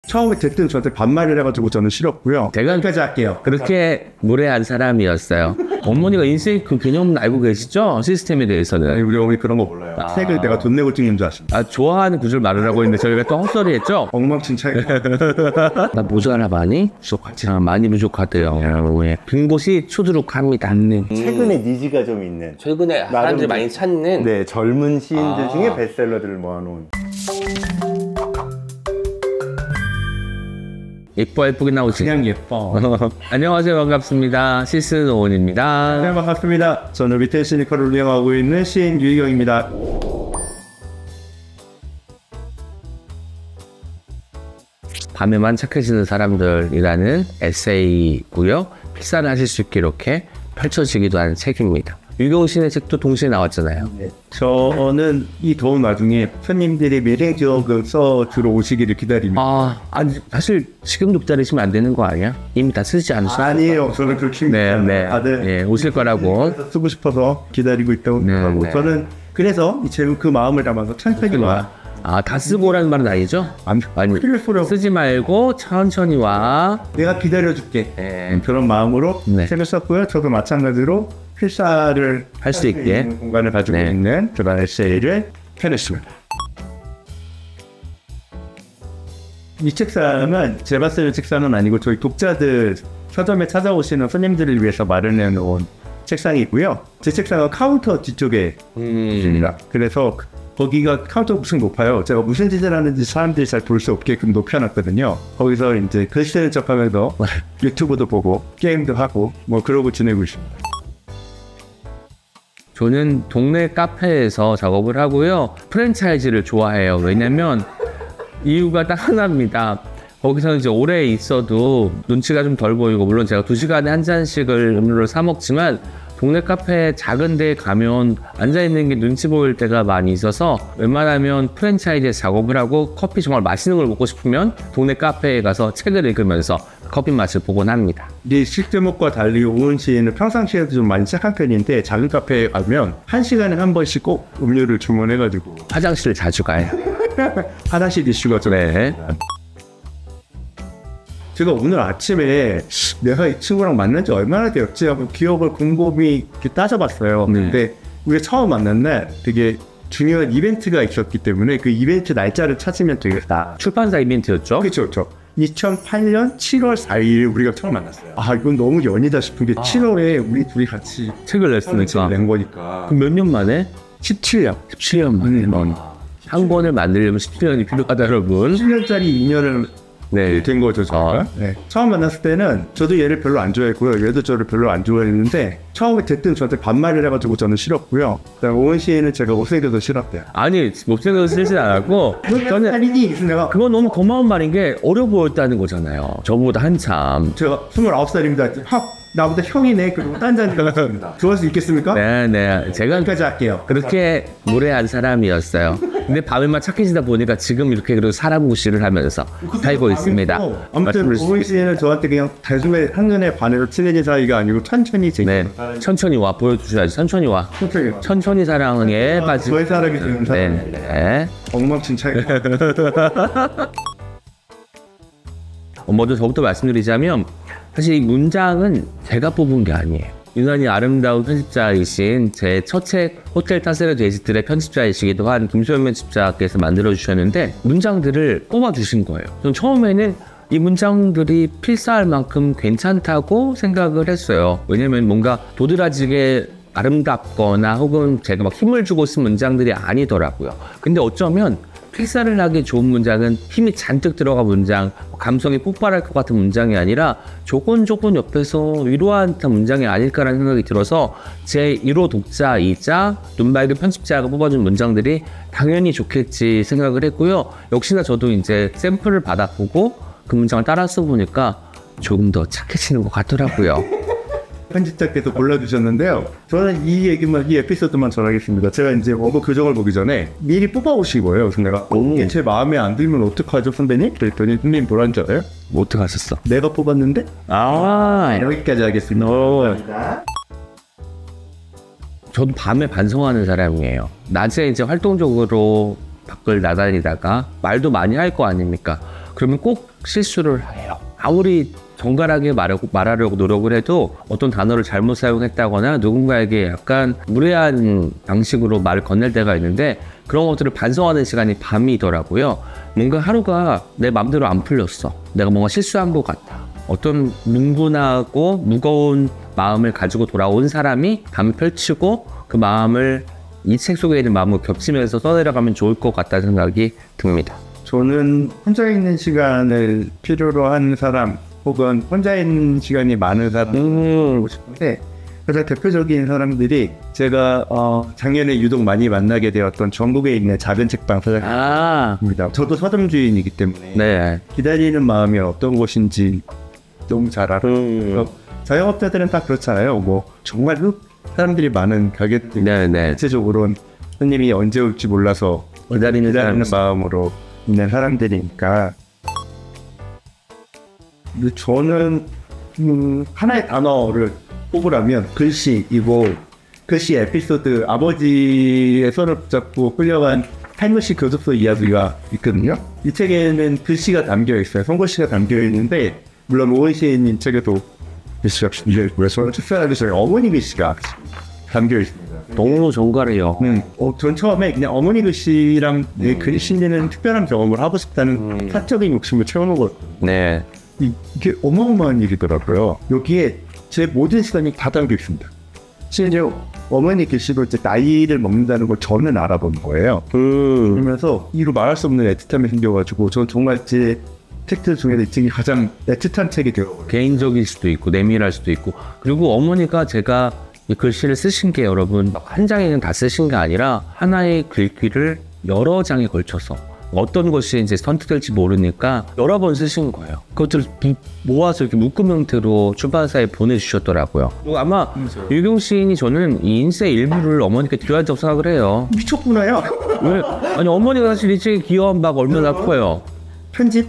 처음에 대뜸 저한테 반말을 해가지고 저는 싫었고요. 제가 여기까지 할게요. 그렇게 무례한 사람이었어요. 어머니가 인생 그 개념은 알고 계시죠? 시스템에 대해서는. 아니, 우리 어머니 그런 거 몰라요. 책을 내가 돈 내고 찍는 줄 아십니까? 아, 좋아하는 구절 말을 하고 있는데 저희가 또 헛소리 했죠? 엉망진창. 나 모자라 많이? 부족하지. 많이 부족하대요. 왜? 빈 곳이 추두룩합니다. 최근에 니즈가 좀 있는. 최근에 사람들이 많이 찾는. 네, 젊은 시인들 중에 베스트셀러들을 모아놓은. 예쁘게 나오지. 그냥 예뻐. 안녕하세요. 반갑습니다. 시스노원입니다. 네, 반갑습니다. 저는 리테일 시니컬을 운영하고 있는 시인 유희경입니다. 밤에만 착해지는 사람들이라는 에세이고요. 필사를 하실 수 있게 이렇게 펼쳐지기도 하는 책입니다. 유경 씨의 책도 동시에 나왔잖아요. 네. 저는 이 더운 와중에 손님들이 미래 지역을 써 주러 오시기를 기다립니다. 아니 사실 지금도 기다리시면 안 되는 거 아니야? 이미 다 쓰지 않으시나요? 아니에요. 저는 그렇게 네. 다들 예, 오실 거라고. 쓰고 싶어서 기다리고 있다고 하고 네. 저는 그래서 그 마음을 담아서 천천히 와. 다 쓰고 오라는 말은 아니죠? 아니, 쓰지 말고 천천히 와. 내가 기다려줄게. 네. 그런 마음으로 네. 책을 썼고요. 저도 마찬가지로 필사를 할 수 있게 공간을 가지고 네. 있는 그런 에세이를 펴냈습니다. 이 책상은 제가 쓰는 책상은 아니고 저희 독자들 서점에 찾아오시는 손님들을 위해서 마련해 놓은 책상이고요. 제 책상은 카운터 뒤쪽에 있습니다. 그래서 거기가 카운터 무슨 높아요. 제가 무슨 짓을 하는지 사람들이 잘 볼 수 없게끔 높여놨거든요. 거기서 이제 글씨 쓰는 척하면서 유튜브도 보고 게임도 하고 뭐 그러고 지내고 있습니다. 저는 동네 카페에서 작업을 하고요. 프랜차이즈를 좋아해요. 왜냐면 이유가 딱 하나입니다. 거기서 이제 오래 있어도 눈치가 좀 덜 보이고, 물론 제가 2시간에 한 잔씩을 음료를 사 먹지만 동네 카페 작은 데에 가면 앉아있는 게 눈치 보일 때가 많이 있어서 웬만하면 프랜차이즈에 작업을 하고 커피 정말 맛있는 걸 먹고 싶으면 동네 카페에 가서 책을 읽으면서 커피 맛을 보곤 합니다. 이 실제목과 달리 오은 시인은 평상시에도 좀 많이 착한 편인데 작은 카페에 가면 1시간에 한 번씩 꼭 음료를 주문해가지고 화장실을 자주 가요. 화장실 이슈가 좀 제가 오늘 아침에 내가 이 친구랑 만난 지 얼마나 되었지 하고 기억을 곰곰이 이렇게 따져봤어요. 근데 우리가 처음 만난 날 되게 중요한 이벤트가 있었기 때문에 그 이벤트 날짜를 찾으면 되겠다. 출판사 이벤트였죠? 그렇죠. 2008년 7월 4일 우리가 처음 만났어요. 이건 너무 연이다 싶은 게 7월에 우리 둘이 같이 책을 냈으니까. 낸 거니까. 그럼 몇 년 만에? 17년 만에. 한 권을 만들려면 17년이 필요하다, 여러분. 7년짜리 인연을 된 거죠, 저희가. 처음 만났을 때는 저도 얘를 별로 안 좋아했고요. 얘도 저를 별로 안 좋아했는데 처음에 대뜸 저한테 반말을 해가지고 저는 싫었고요. 그다음 오은 씨는 제가 못생겨서 싫었대요. 아니, 못생겨서 싫진 않았고 저는 그건 너무 고마운 말인 게 어려 보였다는 거잖아요. 저보다 한참. 제가 29살입니다. 나보다 형이네. 그리고 딴 자리가 같습니다. 좋아할 수 있겠습니까? 네. 제가 여기까지 할게요. 그렇게 무례한 사람이었어요. 근데 밤에만 착해지다 보니까 지금 이렇게 그래도 사람 무시를 하면서 살고 있습니다. 아무튼 오은 씨는 저한테 그냥 단숨에 한눈에 반해서 친해진 사이가 아니고 천천히 천천히 와. 보여주셔야지. 천천히 와. 천천히 사랑에 빠지고 저의 사랑이 되는 사람. 엉망진창. 먼저 저부터 말씀드리자면 사실 이 문장은 제가 뽑은 게 아니에요. 유난히 아름다운 편집자이신 제 첫 책 호텔 타세르 데이지들의 편집자이시기도 한 김소연 편집자께서 만들어주셨는데 문장들을 뽑아주신 거예요. 전 처음에는 이 문장들이 필사할 만큼 괜찮다고 생각을 했어요. 왜냐면 뭔가 도드라지게 아름답거나 혹은 제가 막 힘을 주고 쓴 문장들이 아니더라고요. 근데 어쩌면 필사를 하기 좋은 문장은 힘이 잔뜩 들어간 문장, 감성이 폭발할 것 같은 문장이 아니라 조곤조곤 옆에서 위로한 듯한 문장이 아닐까라는 생각이 들어서 제 1호 독자이자 눈맑은 편집자가 뽑아준 문장들이 당연히 좋겠지 생각을 했고요. 역시나 저도 이제 샘플을 받아보고 그 문장을 따라 써보니까 조금 더 착해지는 것 같더라고요. 편집자께서 골라주셨는데요. 저는 이 에피소드만 전하겠습니다. 제가 이제 원고 교정을 보기 전에 미리 뽑아오신 거예요. 그래서 내가 이게 제 마음에 안 들면 어떡하죠, 선배님? 그랬더니 선배님 뭐라는 줄 알아요? 뭐 어떡하셨어? 내가 뽑았는데? 여기까지 하겠습니다. 저도 밤에 반성하는 사람이에요. 낮에 이제 활동적으로 밖을 나다니다가 말도 많이 할 거 아닙니까? 그러면 꼭 실수를 해요. 아무리 정갈하게 말하려고 노력을 해도 어떤 단어를 잘못 사용했다거나 누군가에게 약간 무례한 방식으로 말을 건넬 때가 있는데 그런 것들을 반성하는 시간이 밤이더라고요. 뭔가 하루가 내 맘대로 안 풀렸어. 내가 뭔가 실수한 것 같아. 어떤 뭉근하고 무거운 마음을 가지고 돌아온 사람이 밤을 펼치고 그 마음을 이 책 속에 있는 마음을 겹치면서 써내려가면 좋을 것 같다는 생각이 듭니다. 저는 혼자 있는 시간을 필요로 하는 사람 혹은 혼자 있는 시간이 많은 사람을 보고 싶은데 가장 대표적인 사람들이 제가 작년에 유독 많이 만나게 되었던 전국에 있는 작은 책방 사장님입니다. 저도 서점주인이기 때문에 네. 기다리는 마음이 어떤 것인지 너무 잘 알아요. 자영업자들은 다 그렇잖아요. 뭐 정말로 사람들이 많은 가게들 대체적으로는 손님이 언제 올지 몰라서 기다리는 마음으로 있는 사람들이니까. 근데 저는 하나의 단어를 뽑으라면 글씨이고 글씨 에피소드 아버지의 손을 붙잡고 끌려간 타임머신 교습소 이야기가 있거든요. 이 책에는 글씨가 담겨 있어요. 손글씨가 담겨 있는데 물론 오은 시인님 책에도 글씨가 담겨 있고요. 저는 특별하게 저희 어머니 글씨가 담겨 있습니다. 너무 정갈해요. 전 처음에 그냥 어머니 글씨랑 내 글씨는 특별한 경험을 하고 싶다는 사적인 욕심을 채워놓은 네. 이게 어마어마한 일이더라고요. 여기에 제 모든 시간이 다 담겨 있습니다. 심지어 어머니 글씨로 이제 나이를 먹는다는 걸 저는 알아본 거예요. 그러면서 이로 말할 수 없는 애틋함이 생겨가지고 전 정말 제 책들 중에서 이 책이 가장 애틋한 책이 되어버려요. 개인적일 수도 있고 내밀할 수도 있고 그리고 어머니가 제가 이 글씨를 쓰신 게 여러분 한 장에는 다 쓰신 게 아니라 하나의 글귀를 여러 장에 걸쳐서 어떤 것이 이제 선택될지 모르니까 여러 번 쓰신 거예요. 그것들을 모아서 이렇게 묶음 형태로 출판사에 보내주셨더라고요. 아마 유경 시인이 저는 이 인생 일부를 어머니께 드려야 된다고 생각을 해요. 미쳤구나요. 왜? 아니 어머니가 사실 이 책의 귀여운 바가 얼마나 커요. 편집?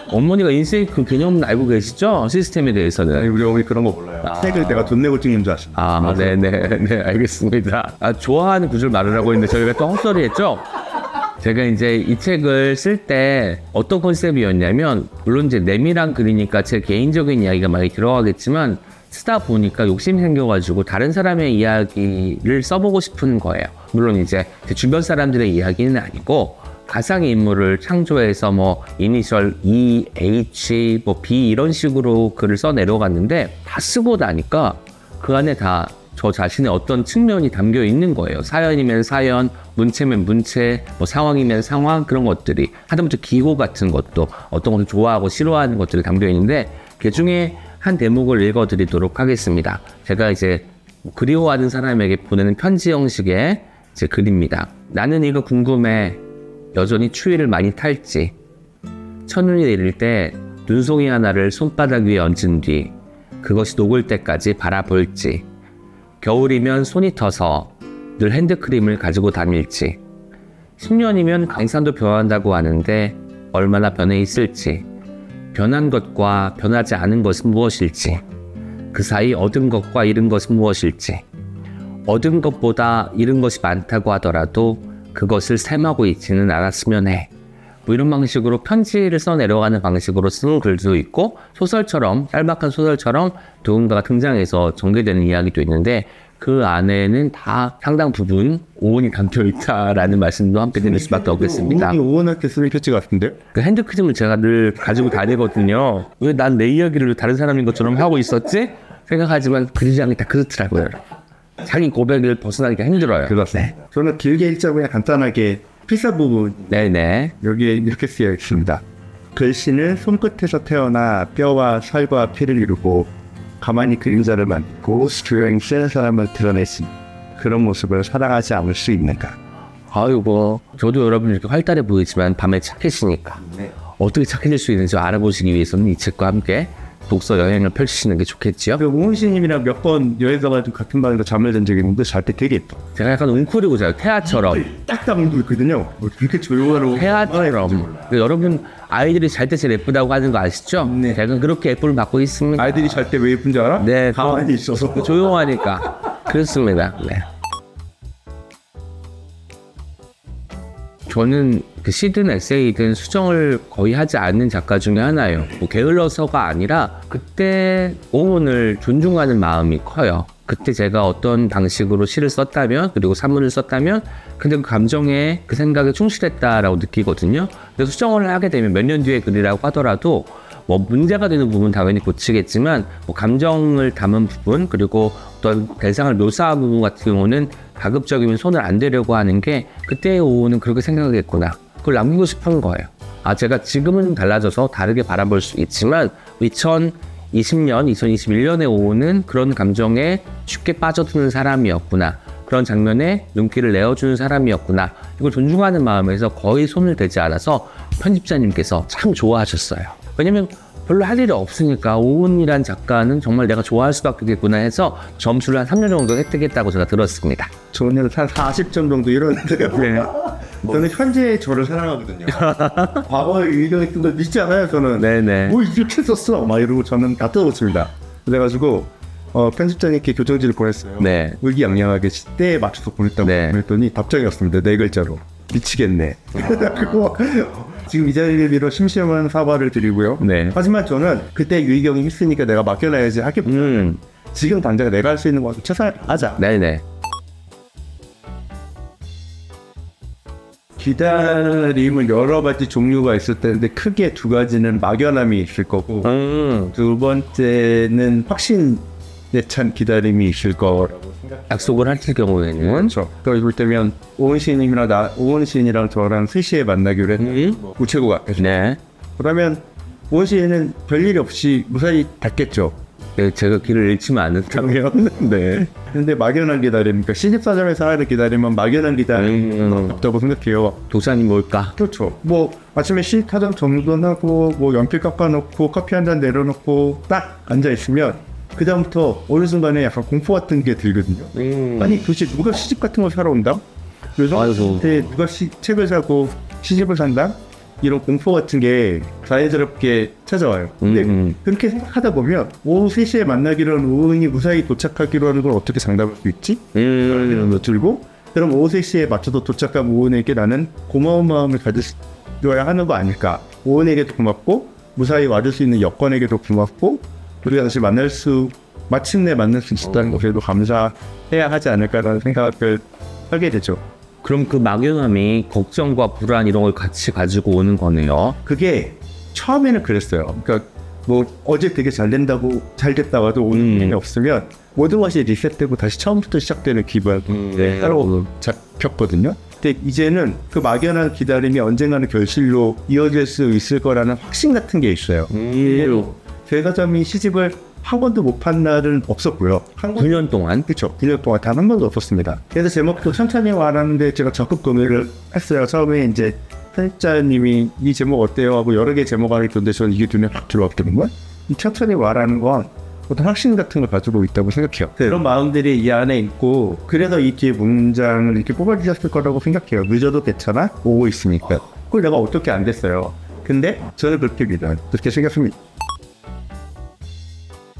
어머니가 인생 그 개념은 알고 계시죠? 시스템에 대해서는. 아니, 우리 어머니 그런 거 몰라요. 책을 내가 돈 내고 찍는 줄 아십니까? 네네 알겠습니다. 좋아하는 구절 말을 하고 있는데 저희가 또 헛소리 했죠? 제가 이제 이 책을 쓸 때 어떤 컨셉이었냐면 물론 이제 내밀한 글이니까 제 개인적인 이야기가 많이 들어가겠지만 쓰다 보니까 욕심이 생겨가지고 다른 사람의 이야기를 써보고 싶은 거예요. 물론 이제 제 주변 사람들의 이야기는 아니고 가상의 인물을 창조해서 뭐 이니셜 E, H, 뭐 B 이런 식으로 글을 써 내려갔는데 다 쓰고 나니까 그 안에 다 저 자신의 어떤 측면이 담겨 있는 거예요. 사연이면 사연, 문체면 문체, 뭐 상황이면 상황 그런 것들이 하다못해 기호 같은 것도 어떤 것을 좋아하고 싫어하는 것들이 담겨 있는데 그 중에 한 대목을 읽어드리도록 하겠습니다. 제가 이제 그리워하는 사람에게 보내는 편지 형식의 제 글입니다. 나는 이거 궁금해. 여전히 추위를 많이 탈지. 첫눈이 내릴 때 눈송이 하나를 손바닥 위에 얹은 뒤 그것이 녹을 때까지 바라볼지. 겨울이면 손이 터서 늘 핸드크림을 가지고 다닐지. 10년이면 강산도 변한다고 하는데 얼마나 변해 있을지. 변한 것과 변하지 않은 것은 무엇일지. 그 사이 얻은 것과 잃은 것은 무엇일지. 얻은 것보다 잃은 것이 많다고 하더라도 그것을 셈하고 있지는 않았으면 해. 뭐 이런 방식으로 편지를 써 내려가는 방식으로 쓰는 글도 있고 소설처럼 짤막한 소설처럼 누군가가 등장해서 전개되는 이야기도 있는데 그 안에는 다 상당 부분 오온이 담겨 있다라는 말씀도 함께 드릴 수밖에 없겠습니다. 오온한테 쓰는 편지 같은데? 그 핸드크림을 제가 늘 가지고 다니거든요. 왜 난 내 이야기를 다른 사람인 것처럼 하고 있었지? 생각하지만 그리장이 다 그렇더라고요. 자기 고백을 벗어나기가 힘들어요. 그렇습니다. 네. 저는 길게 읽자고 그냥 간단하게 필사 부분 여기에 이렇게 쓰여 있습니다. 글씨는 손끝에서 태어나 뼈와 살과 피를 이루고 가만히 그림자를 만들고 조용히 쓰는 사람을 드러냈으니 그런 모습을 사랑하지 않을 수 있는가. 아이고 저도 여러분 이렇게 활달해 보이지만 밤에 착해지니까 어떻게 착해질 수 있는지 알아보시기 위해서는 이 책과 함께 독서 여행을 펼치시는 게 좋겠지요. 오은 씨님이랑 몇 번 여행 가가지고 같은 방에서 잠을 잔 적이 있는데 잘 때 되게 예뻐. 제가 약간 웅크리고 자요. 태아처럼. 딱 잠도 있거든요. 이렇게 조용하고. 태아처럼. 여러분 아이들이 잘 때 제일 예쁘다고 하는 거 아시죠? 네. 제가 그렇게 예쁨을 받고 있습니다. 아이들이 잘 때 왜 예쁜지 알아? 네. 가만히 있어서. 조용하니까. 그렇습니다. 네. 저는 그 시든 에세이든 수정을 거의 하지 않는 작가 중에 하나예요. 뭐 게을러서가 아니라 그때 오은을 존중하는 마음이 커요. 그때 제가 어떤 방식으로 시를 썼다면, 그리고 산문을 썼다면 근데 그 감정에, 그 생각에 충실했다라고 느끼거든요. 그래서 수정을 하게 되면 몇 년 뒤에 글이라고 하더라도 뭐 문제가 되는 부분 당연히 고치겠지만, 뭐 감정을 담은 부분, 그리고 어떤 대상을 묘사한 부분 같은 경우는 가급적이면 손을 안 대려고 하는 게, 그때의 오은은 그렇게 생각했구나, 그걸 남기고 싶은 거예요. 아, 제가 지금은 달라져서 다르게 바라볼 수 있지만 2020년, 2021년의 오은은 그런 감정에 쉽게 빠져드는 사람이었구나, 그런 장면에 눈길을 내어주는 사람이었구나, 이걸 존중하는 마음에서 거의 손을 대지 않아서 편집자님께서 참 좋아하셨어요. 왜냐면 별로 할 일이 없으니까 오은이란 작가는 정말 내가 좋아할 수밖에 없겠구나 해서 점수를 한 3년 정도 획득했다고 제가 들었습니다. 저는 한 40점 정도 이러는데요. 네. 저는 현재 저를 사랑하거든요. 과거에 의견했던 걸 믿지 않아요, 저는. 네네. 뭐 이렇게 썼어? 막 이러고 저는 다 뜯어놓습니다. 그래가지고 편집자님께 교정지를 보냈어요. 네. 의기양양하게 시대에 맞춰서 보냈다고 그랬더니 답장이 왔습니다. 4글자로. 미치겠네. 그리고 지금 이 자리를 빌어 심심한 사과를 드리고요. 네. 하지만 저는 그때 유희경이 했으니까 내가 맡겨놔야지 하기보다는 지금 당장 내가 할 수 있는 거 최선을 하자. 네네. 기다림은 여러 가지 종류가 있을 텐데 크게 2가지는 막연함이 있을 거고 2번째는 확신에 찬 기다림이 있을 거라고 생각해요. 약속을 할 경우에는 그렇죠. 그러니까 볼 때면 오은 시인이랑 저랑 3시에 만나기로 했는데 우체국 앞에서. 네. 그러면 오은 시인은 별일 없이 무사히 갔겠죠. 네, 제가 길을 잃지만 않았다면. 네. 근데 막연한 기다림, 그러니까 시집사점에서 하는 기다림은 막연한 기다림이 없다고 생각해요. 도산이 뭘까? 그렇죠. 뭐 아침에 시타점 정돈하고 뭐 연필 깎아놓고 커피 한 잔 내려놓고 딱 앉아있으면 그 다음부터 어느 순간에 약간 공포 같은 게 들거든요. 아니 도대체 누가 시집 같은 걸 사러 온다? 그래서 누가 책을 사고 시집을 산다? 이런 공포 같은 게 자연스럽게 찾아와요. 근데 그렇게 생각하다 보면 오후 3시에 만나기로 한 오은이 무사히 도착하기로 하는 걸 어떻게 장담할 수 있지? 이런 거 들고, 그럼 오후 3시에 맞춰서 도착한 오은에게 나는 고마운 마음을 가져야 하는 거 아닐까? 오은에게도 고맙고 무사히 와줄 수 있는 여건에게도 고맙고 우리가 다시 마침내 만날 수 있었다는 것에도 감사해야 하지 않을까라는 생각을 하게 되죠. 그럼 그 막연함이 걱정과 불안 이런 걸 같이 가지고 오는 거네요. 그게 처음에는 그랬어요. 그러니까 뭐 어제 되게 잘 됐다고 해도 오늘 일이 없으면 모든 것이 리셋되고 다시 처음부터 시작되는 기분으로 잡혔거든요. 근데 이제는 그 막연한 기다림이 언젠가는 결실로 이어질 수 있을 거라는 확신 같은 게 있어요. 제사점이 시집을 한 번도 못 판 날은 없었고요. 9년 동안? 그렇죠. 9년 동안 단 한 번도 없었습니다. 그래서 제목도 천천히 와라는데 제가 적극 동의를 했어요. 처음에 이제 편집자님이 이 제목 어때요? 하고 여러 개 제목 안에 있던데 저는 이게 눈에 확 들어왔거든 거야. 이 천천히 와라는 건 어떤 확신 같은 걸 가지고 있다고 생각해요. 그런 마음들이 이 안에 있고 그래서 이 뒤에 문장을 이렇게 뽑아주셨을 거라고 생각해요. 늦어도 괜찮아? 오고 있으니까. 그걸 내가 어떻게 안 됐어요. 근데 저는 그렇게 믿어요. 그렇게 생각합니다.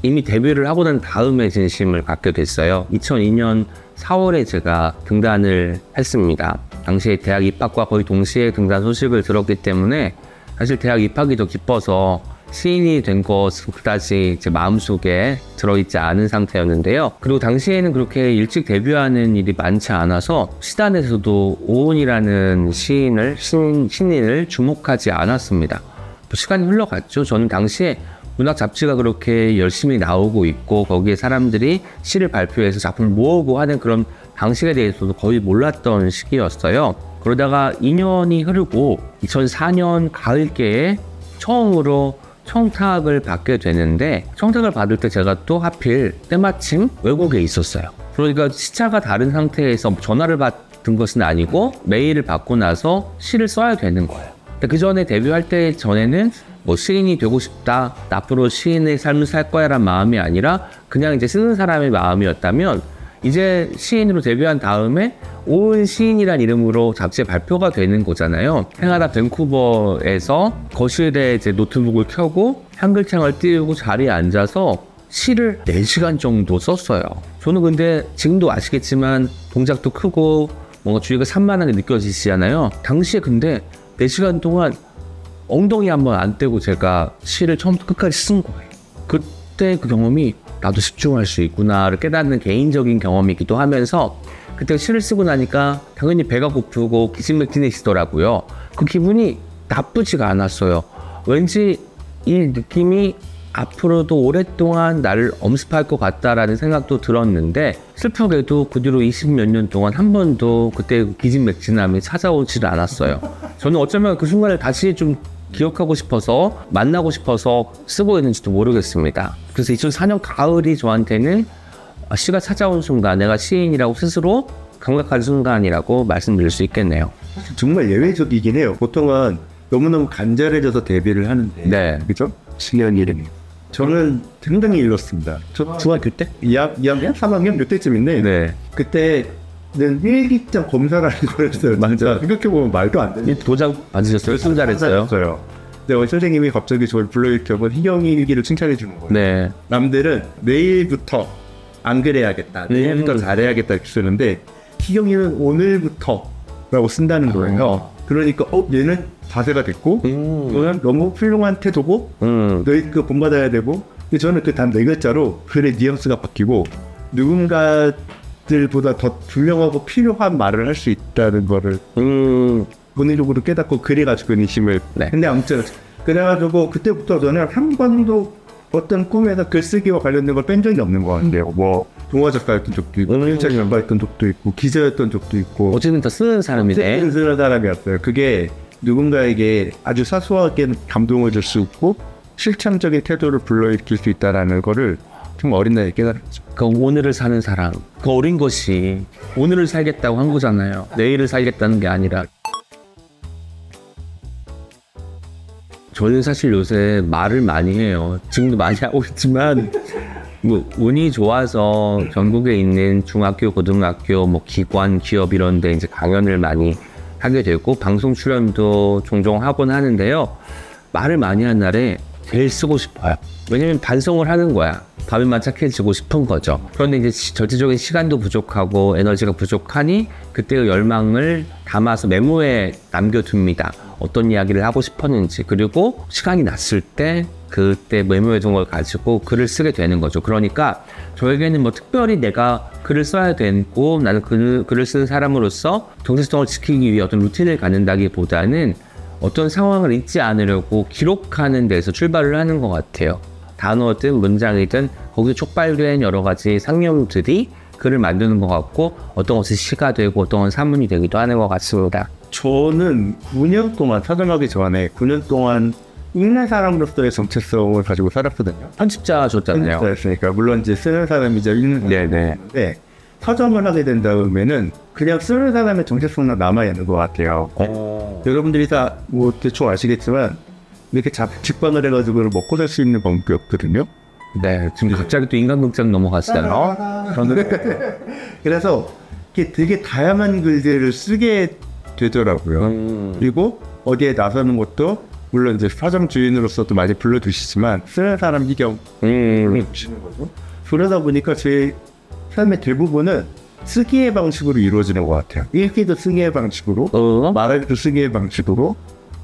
이미 데뷔를 하고 난 다음에 진심을 갖게 됐어요. 2002년 4월에 제가 등단을 했습니다. 당시에 대학 입학과 거의 동시에 등단 소식을 들었기 때문에 사실 대학 입학이 더 기뻐서 시인이 된 것은 그다지 제 마음속에 들어있지 않은 상태였는데요. 그리고 당시에는 그렇게 일찍 데뷔하는 일이 많지 않아서 시단에서도 오은이라는 신인을 주목하지 않았습니다. 시간이 흘러갔죠. 저는 당시에 문학 잡지가 그렇게 열심히 나오고 있고 거기에 사람들이 시를 발표해서 작품을 모으고 하는 그런 방식에 대해서도 거의 몰랐던 시기였어요. 그러다가 2년이 흐르고 2004년 가을께에 처음으로 청탁을 받게 되는데 청탁을 받을 때 제가 또 하필 때마침 외국에 있었어요. 그러니까 시차가 다른 상태에서 전화를 받은 것은 아니고 메일을 받고 나서 시를 써야 되는 거예요. 그 전에 데뷔할 때 전에는 뭐 시인이 되고 싶다, 앞으로 시인의 삶을 살 거야 라는 마음이 아니라 그냥 이제 쓰는 사람의 마음이었다면 이제 시인으로 데뷔한 다음에 오은 시인이란 이름으로 잡지에 발표가 되는 거잖아요. 캐나다 밴쿠버에서 거실에 이제 노트북을 켜고 한글창을 띄우고 자리에 앉아서 시를 4시간 정도 썼어요. 저는 근데 지금도 아시겠지만 동작도 크고 뭔가 주위가 산만하게 느껴지시잖아요. 당시에 근데 4시간 동안 엉덩이 한번 안 떼고 제가 시를 처음부터 끝까지 쓴 거예요. 그때 그 경험이 나도 집중할 수 있구나를 깨닫는 개인적인 경험이기도 하면서 그때 시를 쓰고 나니까 당연히 배가 고프고 기진맥진해지더라고요. 그 기분이 나쁘지가 않았어요. 왠지 이 느낌이 앞으로도 오랫동안 나를 엄습할 것 같다라는 생각도 들었는데 슬프게도 그 뒤로 20몇 년 동안 한 번도 그때 기진맥진함이 찾아오질 않았어요. 저는 어쩌면 그 순간을 다시 좀 기억하고 싶어서 만나고 싶어서 쓰고 있는지도 모르겠습니다. 그래서 2004년 가을이 저한테는 시가 찾아온 순간, 내가 시인이라고 스스로 감각한 순간이라고 말씀드릴 수 있겠네요. 정말 예외적이긴 해요. 보통은 너무너무 간절해져서 데뷔를 하는데, 네. 그죠? 신기한 일이네요. 저는 상당히 일렀습니다. 저 중학교 때? 2학년? 3학년? 이때쯤인데, 네. 그때는 일기장 검사라는 걸 했어요. 맞아. 생각해보면 말도 안 되는. 도장 받으셨어요? 순 잘했어요? 근데 선생님이 갑자기 저를 불러일으켜서 희경이 일기를 칭찬해 주는 거예요. 네. 남들은 내일부터 안 그래야겠다, 내일부터 잘해야겠다 이렇게 쓰는데 희경이는 오늘부터라고 쓴다는 거예요. 그러니까 얘는 자세가 됐고 너는 너무 훌륭한 태도고 너희 그 본받아야 되고. 근데 저는 그 단 4글자로 글의 뉘앙스가 바뀌고 누군가들보다 더 분명하고 필요한 말을 할 수 있다는 거를 본의적으로 깨닫고 그래가지고 인심을. 네. 근데 아무튼 그래가지고 그때부터 저는 한 번도 어떤 꿈에서 글쓰기와 관련된 걸 뺀 적이 없는 것 같아요. 뭐 동화 작가였던 적도 있고 일자리 연구했던 적도 있고 기자였던 적도 있고 어쨌든 다 쓰는 사람이네. 쓰는 사람이었어요. 그게 누군가에게 아주 사소하게 감동을 줄 수 있고 실천적인 태도를 불러일으킬 수 있다는 거를 정말 어린 나이에 깨달았죠. 그 오늘을 사는 사람, 그 어린 것이 오늘을 살겠다고 한 거잖아요. 내일을 살겠다는 게 아니라. 저는 사실 요새 말을 많이 해요. 지금도 많이 하고 있지만 뭐 운이 좋아서 전국에 있는 중학교, 고등학교, 뭐 기관, 기업 이런 데 이제 강연을 많이 하게 되고 방송 출연도 종종 하곤 하는데요. 말을 많이 한 날에 제일 쓰고 싶어요. 왜냐면 반성을 하는 거야. 밤에만 착해지고 싶은 거죠. 그런데 이제 절대적인 시간도 부족하고 에너지가 부족하니 그때의 열망을 담아서 메모에 남겨둡니다. 어떤 이야기를 하고 싶었는지, 그리고 시간이 났을 때 그때 메모해둔 걸 가지고 글을 쓰게 되는 거죠. 그러니까 저에게는 뭐 특별히 내가 글을 써야 되고 나는 글을 쓰는 사람으로서 정체성을 지키기 위해 어떤 루틴을 갖는다기보다는 어떤 상황을 잊지 않으려고 기록하는 데서 출발을 하는 것 같아요. 단어든 문장이든 거기서 촉발된 여러 가지 상념들이 글을 만드는 것 같고 어떤 것이 시가 되고 어떤 것은 산문이 되기도 하는 것 같습니다. 저는 9년 동안 사전하기 전에 9년 동안 읽는 사람으로서의 정체성을 가지고 살았거든요. 편집자셨잖아요. 편집자였으니까 물론 이제 쓰는 사람이자 읽는 사람인데 서점을 하게 된 다음에는 그냥 쓰는 사람의 정체성만 남아있는 것 같아요. 여러분들이 다 뭐 대충 아시겠지만 이렇게 직관을 해가지고 먹고 살 수 있는 방법이 없거든요. 네, 지금 갑자기 또 인간극장 넘어갔어요. 그래서 이게 되게 다양한 글들을 쓰게 되더라고요. 그리고 어디에 나서는 것도 물론 이제 서점 주인으로서도 많이 불러주시지만 쓰는 사람 희경 주시는 거죠. 그러다 보니까 제 삶의 대부분은 쓰기의 방식으로 이루어지는 것 같아요. 읽기도 쓰기의 방식으로, 말하기도 쓰기의 방식으로,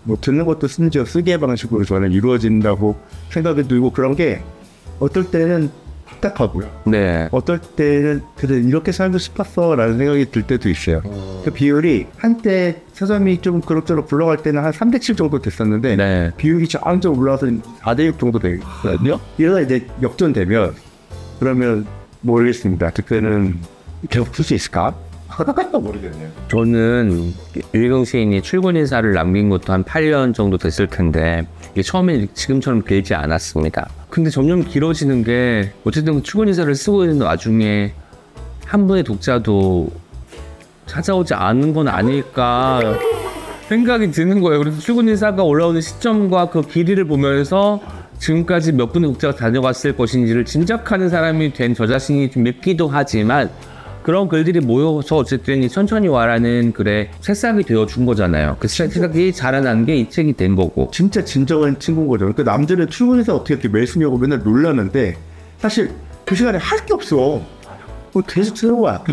뭐 듣는 것도 심지어 쓰기의 방식으로 저는 이루어진다고 생각이 들고 그런 게 어떨 때는 답답하고요. 네. 어떨 때는 그래 이렇게 살고 싶었어 라는 생각이 들 때도 있어요. 그 비율이 한때 서점이 좀 그럭저럭 굴러갈 때는 한 3대7 정도 됐었는데 네. 비율이 점점 올라와서 4대6 정도 되거든요. 이러다 이제 역전되면 그러면 모르겠습니다. 그때는 계속 쓸 수 있을까? 모르겠네요. 저는 유희경 시인이 출근 인사를 남긴 것도 한 8년 정도 됐을 텐데 이게 처음에 지금처럼 길지 않았습니다. 근데 점점 길어지는 게 어쨌든 출근 인사를 쓰고 있는 와중에 한 분의 독자도 찾아오지 않은 건 아닐까 생각이 드는 거예요. 그래서 출근 인사가 올라오는 시점과 그 길이를 보면서 지금까지 몇 분의 독자가 다녀갔을 것인지를 짐작하는 사람이 된 저 자신이 좀 밉기도 하지만 그런 글들이 모여서 어쨌든 천천히 와라는 글에 새싹이 되어준 거잖아요. 그 새싹이 자라난 게 이 책이 된 거고. 진짜 진정한 친구인 거죠. 그러니까 남들은 출근해서 어떻게 이렇게 매일 쓰냐고 맨날 놀라는데 사실 그 시간에 할 게 없어. 뭐 계속 쓰는 거야.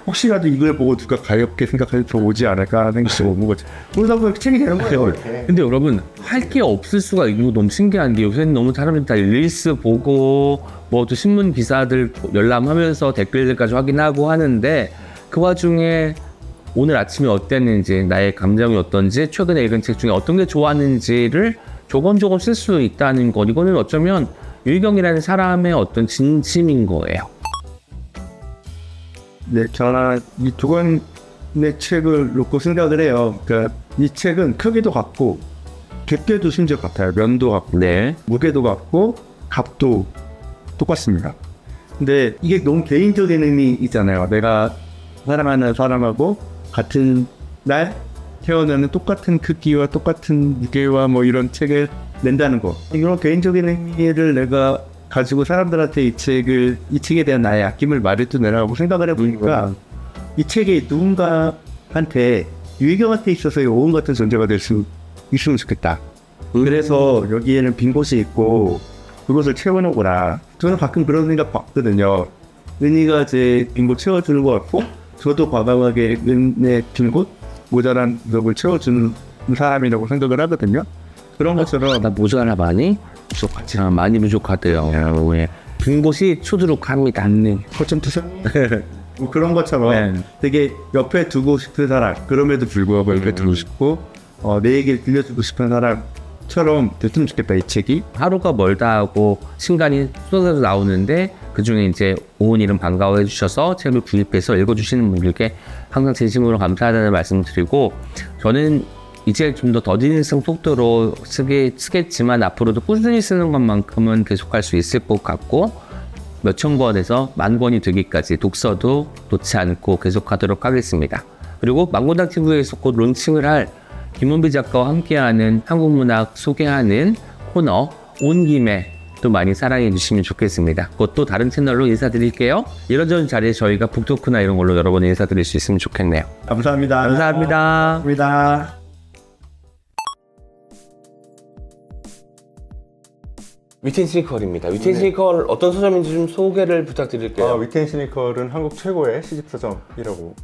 혹시라도 이걸 보고 누가 가볍게 생각해서 오지 않을까 하는 게 오는 거죠. 그러다 보면 책이 되는 거예요. 근데 여러분 할 게 없을 수가 있는 거 너무 신기한 게 요새는 너무 사람들이 다 릴스 보고 뭐 또 신문 기사들 열람하면서 댓글들까지 확인하고 하는데 그 와중에 오늘 아침에 어땠는지 나의 감정이 어떤지 최근에 읽은 책 중에 어떤 게 좋았는지를 조금조금 쓸 수 있다는 것 이거는 어쩌면 유희경이라는 사람의 어떤 진심인 거예요. 네, 저는 이 두 권의 책을 놓고 생각을 해요. 그러니까 이 책은 크기도 같고 두께도 심지어 같아요. 면도 같고 네. 무게도 같고 값도 똑같습니다. 근데 이게 너무 개인적인 의미 있잖아요. 내가 사랑하는 사람하고 같은 날 태어나는 똑같은 크기와 똑같은 무게와 뭐 이런 책을 낸다는 거. 이런 개인적인 의미를 내가 가지고 사람들한테 이 책에 대한 나의 아낌을 말해주느라고 생각을 해보니까 이 책이 누군가한테 유희경한테 있어서의 오은 같은 존재가 될 수 있으면 좋겠다. 그래서 여기에는 빈 곳이 있고 그곳을 채워놓으라. 저는 가끔 그런 생각 받거든요. 은희가 제 빈 곳 채워주는 것 같고 저도 과감하게 은혜 빈 곳, 모자란 부분을 채워주는 사람이라고 생각을 하거든요. 그런 것처럼 나 모자라 많이? 부족하지. 많이 부족하대요. 왜? 빈 곳이 초두룩합니다. 거점 투성 뭐 그런 것처럼 되게 옆에 두고 싶은 사람, 그럼에도 불구하고 옆에 두고 싶고 내 얘기를 들려주고 싶은 사람처럼 됐으면 좋겠다. 이 책이 하루가 멀다 하고 신간이 쏟아져 나오는데 그중에 이제 온 이름 반가워해 주셔서 책을 구입해서 읽어주시는 분들께 항상 진심으로 감사하다는 말씀을 드리고 저는 이제 좀 더 더디니성 속도로 쓰겠지만 앞으로도 꾸준히 쓰는 것만큼은 계속할 수 있을 것 같고 몇천 권에서 만 권이 되기까지 독서도 놓지 않고 계속하도록 하겠습니다. 그리고 망고당 TV에서 곧 론칭을 할 김원비 작가와 함께하는 한국문학 소개하는 코너 온 김에 또 많이 사랑해 주시면 좋겠습니다. 곧 또 다른 채널로 인사드릴게요. 이런저런 자리에 저희가 북토크나 이런 걸로 여러 번 인사드릴 수 있으면 좋겠네요. 감사합니다. 감사합니다. 감사합니다. 위트 앤 시니컬입니다. 위트 앤 시니컬 어떤 서점인지 좀 소개를 부탁드릴게요. 위트 앤 시니컬은 한국 최고의 시집 서점이라고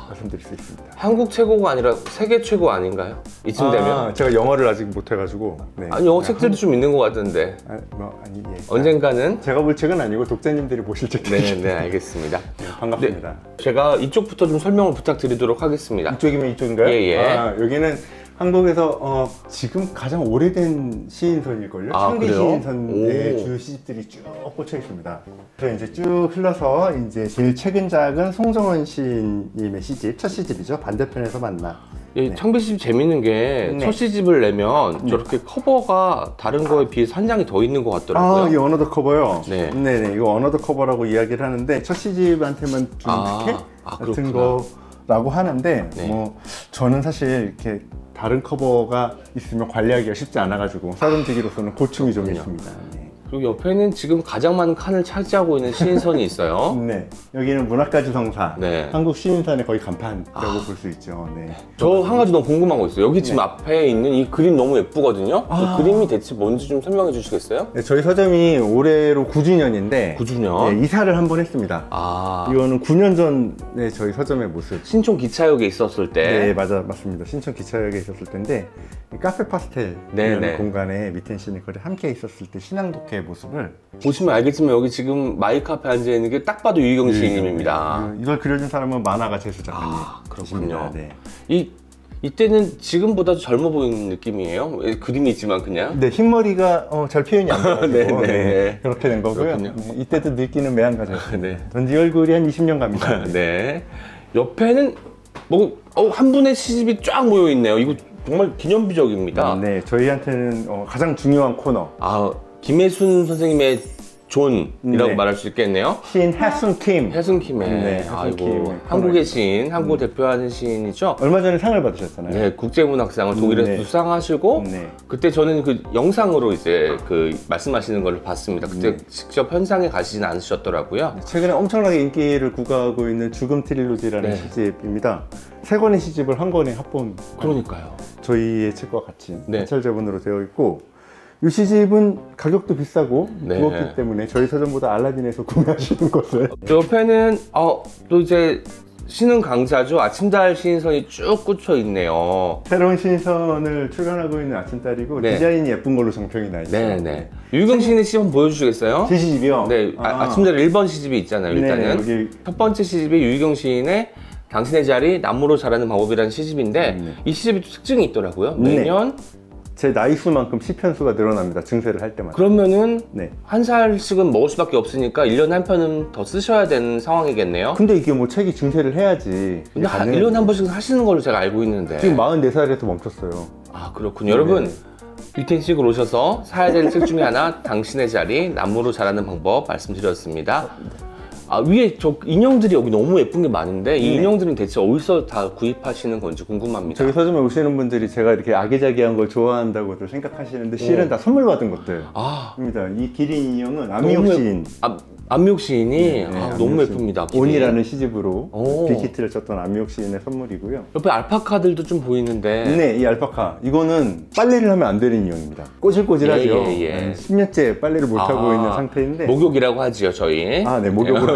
말씀드릴 수 있습니다. 한국 최고가 아니라 세계 최고 아닌가요? 이쯤 되면? 제가 영어를 아직 못해가지고. 네. 아니 영어 책들도 좀 있는 것 같은데 예. 언젠가는? 제가 볼 책은 아니고 독자님들이 보실 책들이. 네, 알겠습니다. 네, 반갑습니다. 네, 제가 이쪽부터 좀 설명을 부탁드리도록 하겠습니다. 이쪽이면 이쪽인가요? 예. 여기는 한국에서 지금 가장 오래된 시인선일걸요? 창비 그래요? 시인선의 주요 시집들이 쭉 꽂혀 있습니다. 그래서 이제 쭉 흘러서 이제 제일 최근작은 송정원 시인님의 시집, 첫 시집이죠. 반대편에서 만나. 창비 시집 재밌는 게 첫 시집을 내면 저렇게 커버가 다른 거에 비해서 한 장이 더 있는 것 같더라고요. 이 어너더 커버요? 네. 네네, 이거 어너더 커버라고 이야기를 하는데 첫 시집한테만 준 특혜 같은 거라고 하는데 뭐 저는 사실 이렇게 다른 커버가 있으면 관리하기가 쉽지 않아가지고 서점지기로서는 고충이 좀 있습니다. 네. 그리고 옆에는 지금 가장 많은 칸을 차지하고 있는 시인선이 있어요. 네, 여기는 문학가지 성사, 네. 한국 시인선의 거의 간판이라고 볼 수 있죠. 네. 저 한 가지 너무 궁금한 거 있어요. 여기 지금 앞에 있는 이 그림 너무 예쁘거든요. 그 그림이 대체 뭔지 좀 설명해 주시겠어요? 네, 저희 서점이 올해로 9주년인데 9주년? 네, 이사를 한 번 했습니다. 이거는 9년 전에 저희 서점의 모습. 신촌 기차역에 있었을 때. 네, 맞습니다. 신촌 기차역에 있었을 때인데 카페 파스텔이라는 공간에 위트 앤 시니컬이 함께 있었을 때 신앙독해 모습을 보시면 알겠지만 여기 지금 마이크 앞에 앉아 있는 게 딱 봐도 유희경 시인님입니다. 이걸 그려준 사람은 만화가 재수 작가님. 그렇군요. 네. 이때는 지금보다 젊어 보이는 느낌이에요? 그림이 있지만 그냥? 네, 흰머리가 잘 표현이 안 돼가지고 네. 그렇게 된 거고요. 네, 이때도 늙기는 매한가졌습니다. 네. 전지 얼굴이 한 20년 갑니다. 네. 옆에는 뭐 한 분의 시집이 쫙 모여 있네요. 이거 정말 기념비적입니다. 네, 저희한테는 가장 중요한 코너. 김혜순 선생님의 존이라고 말할 수 있겠네요. 시인 해순킴. 해순킴의. 네, 아이고, 한국의 시인, 한국을 대표하는 시인이죠. 얼마 전에 상을 받으셨잖아요. 네, 국제문학상을 독일에서 수상하시고 그때 저는 그 영상으로 이제 그 말씀하시는 걸 봤습니다. 그때 직접 현장에 가시진 않으셨더라고요. 최근에 엄청나게 인기를 구가하고 있는 죽음 트릴로지라는 시집입니다. 세 권의 시집을 한 권에 합본. 그러니까요. 저희의 책과 같이 관찰제본으로 되어 있고 이 시집은 가격도 비싸고 무겁기 때문에 저희 서점보다 알라딘에서 구매하시는 것을. 옆에는 또 이제 신흥 강자죠. 아침달 신선이 쭉 꽂혀 있네요. 새로운 신선을 출간하고 있는 아침달이고 네. 디자인이 예쁜 걸로 정평이 나 있어요. 네네. 유경 씨는 시집 한번 보여주시겠어요? 제 시집이요? 네, 아침달 1번 시집이 있잖아요. 일단은 네, 여기... 첫 번째 시집이 유경 시인의 당신의 자리 나무로 자라는 방법이라는 시집인데 이 시집이 특징이 있더라고요. 매년 제 나이 수만큼 시편수가 늘어납니다. 증세를 할 때마다. 그러면은 한 살씩은 먹을 수밖에 없으니까 1년에 한 편은 더 쓰셔야 되는 상황이겠네요. 근데 이게 뭐 책이 증세를 해야지. 근데 1년에 한 번씩 하시는 걸로 제가 알고 있는데 지금 44살에서 멈췄어요. 아 그렇군요. 여러분 유텐식으로 오셔서 사야 될 책 중에 하나 당신의 자리 나무로 자라는 방법 말씀드렸습니다. 아, 위에 저 인형들이 여기 너무 예쁜 게 많은데 이 인형들은 대체 어디서 다 구입하시는 건지 궁금합니다. 저기 서점에 오시는 분들이 제가 이렇게 아기자기한 걸 좋아한다고들 생각하시는데 실은 다 선물 받은 것들입니다. 이 기린 인형은 안미옥 시인. 안미옥 시인이 너무 예쁩니다. 온이라는 시집으로 빅히트를 쳤던 안미옥 시인의 선물이고요. 옆에 알파카들도 좀 보이는데 네, 이 알파카 이거는 빨래를 하면 안 되는 인형입니다. 꼬질꼬질하죠. 10년째 빨래를 못하고 있는 상태인데 목욕이라고 하지요 저희. 아, 네, 목욕으로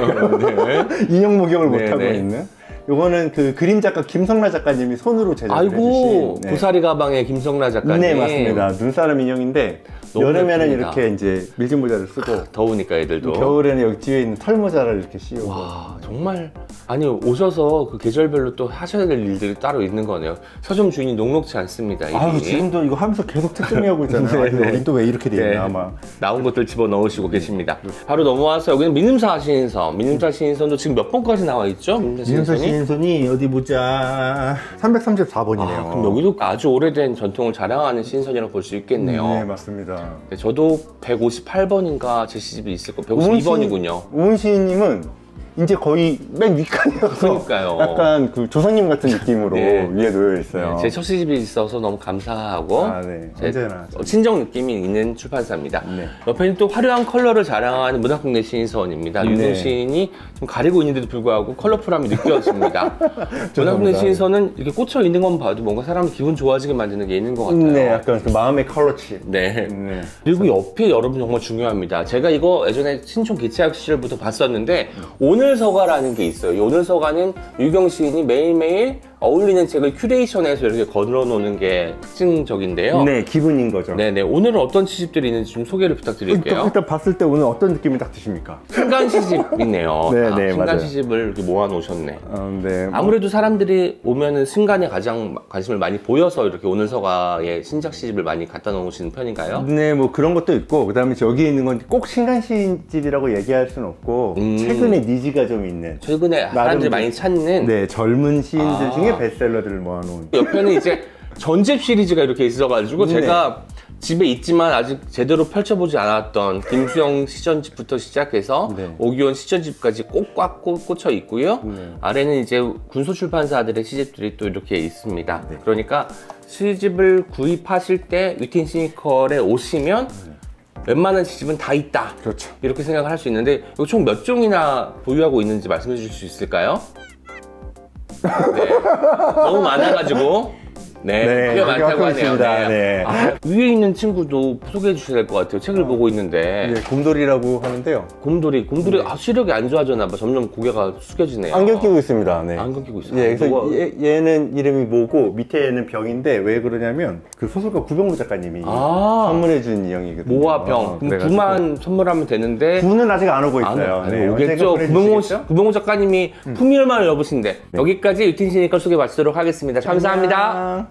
인형 목욕을 못하고 있는. 요거는 그 그림 작가 김성라 작가님이 손으로 제작해 주신 고사리 가방의 김성라 작가님. 네, 맞습니다. 눈사람 인형인데 여름에는 예쁩니다. 이렇게 이제 밀짚 모자를 쓰고 더우니까 애들도 겨울에는 여기 뒤에 있는 털 모자를 이렇게 씌우고. 와 정말 아니 오셔서 그 계절별로 또 하셔야 될 일들이 따로 있는 거네요. 서점 주인이 녹록지 않습니다. 아유, 지금도 이거 하면서 계속 특정하고 있잖아요. 여긴 또 왜 이렇게 돼 있나 아마. 나온 것들 집어넣으시고 계십니다. 바로 넘어와서 여기는 민음사 시인선. 민음사 시인선도 지금 몇 번까지 나와 있죠? 민음사 시인선이 어디 보자 334번이네요. 그럼 여기도 아주 오래된 전통을 자랑하는 시인선이라고 볼 수 있겠네요. 네, 맞습니다. 네, 저도 158번인가 제 시집이 있을 거예요. 152번이군요. 우은 시인님은 이제 거의 맨 윗칸이어서 그러니까요. 약간 그 조상님 같은 느낌으로 위에 놓여 있어요. 제 첫 시집이 있어서 너무 감사하고 언제나 친정 느낌이 있는 출판사입니다. 옆에는 또 화려한 컬러를 자랑하는 문학국내 시인선입니다. 유경 시인이 좀 가리고 있는데도 불구하고 컬러풀함이 느껴집니다. 문학국내 시인선은 이렇게 꽂혀 있는 것만 봐도 뭔가 사람을 기분 좋아지게 만드는 게 있는 것 같아요. 네, 약간 그 마음의 컬러칩. 그리고 옆에 여러분 정말 중요합니다. 제가 이거 예전에 신촌 기차역 시절부터 봤었는데 오늘 서가라는 게 있어요. 이 오늘 서가는 유경 시인이 매일매일 어울리는 책을 큐레이션해서 이렇게 걸어 놓는 게 특징적인데요. 네, 기분인 거죠. 네네. 오늘은 어떤 시집들이 있는지 좀 소개를 부탁드릴게요. 일단 봤을 때 오늘 어떤 느낌이 딱 드십니까? 신간 시집이네요. 네, 신간 맞아요. 시집을 이렇게 모아 놓으셨네. 네, 아무래도 사람들이 오면은 신간에 가장 관심을 많이 보여서 이렇게 오늘 서가의 신작 시집을 많이 갖다 놓으시는 편인가요? 네, 뭐 그런 것도 있고 그다음에 여기 있는 건 꼭 신간 시집이라고 얘기할 수는 없고 최근에 니즈가 좀 있는 최근에 사람들이 많이 찾는 젊은 시인들 중에 베스트셀러들을 모아놓은. 옆에는 이제 전집 시리즈가 이렇게 있어가지고 제가 집에 있지만 아직 제대로 펼쳐보지 않았던 김수영 시전집부터 시작해서 오기원 시전집까지 꼭 꽉 꽂혀 있고요. 아래는 이제 군소출판사들의 시집들이 또 이렇게 있습니다. 그러니까 시집을 구입하실 때 위틴 시니컬에 오시면 웬만한 시집은 다 있다. 그렇죠. 이렇게 생각을 할 수 있는데 이거 총 몇 종이나 보유하고 있는지 말씀해 주실 수 있을까요? 네. 너무 많아가지고 꽤 많다고 하네요. 위에 있는 친구도 소개해 주셔야 될 것 같아요. 책을 보고 있는데 곰돌이라고 하는데요. 곰돌이 시력이 안 좋아졌나 봐. 점점 고개가 숙여지네요. 안경 끼고 있습니다. 안경 끼고 있어요. 그래서 얘는 이름이 뭐고 밑에는 병인데 왜 그러냐면 그 소설가 구병모 작가님이 선물해 준 인형이거든요. 모와 병. 그럼 구만 선물하면 되는데 구는 아직 안 오고 있어요. 오겠죠. 구병모 작가님이 품위얼마를 여보신데 여기까지 유틴 시니컬 소개 마치도록 하겠습니다. 감사합니다.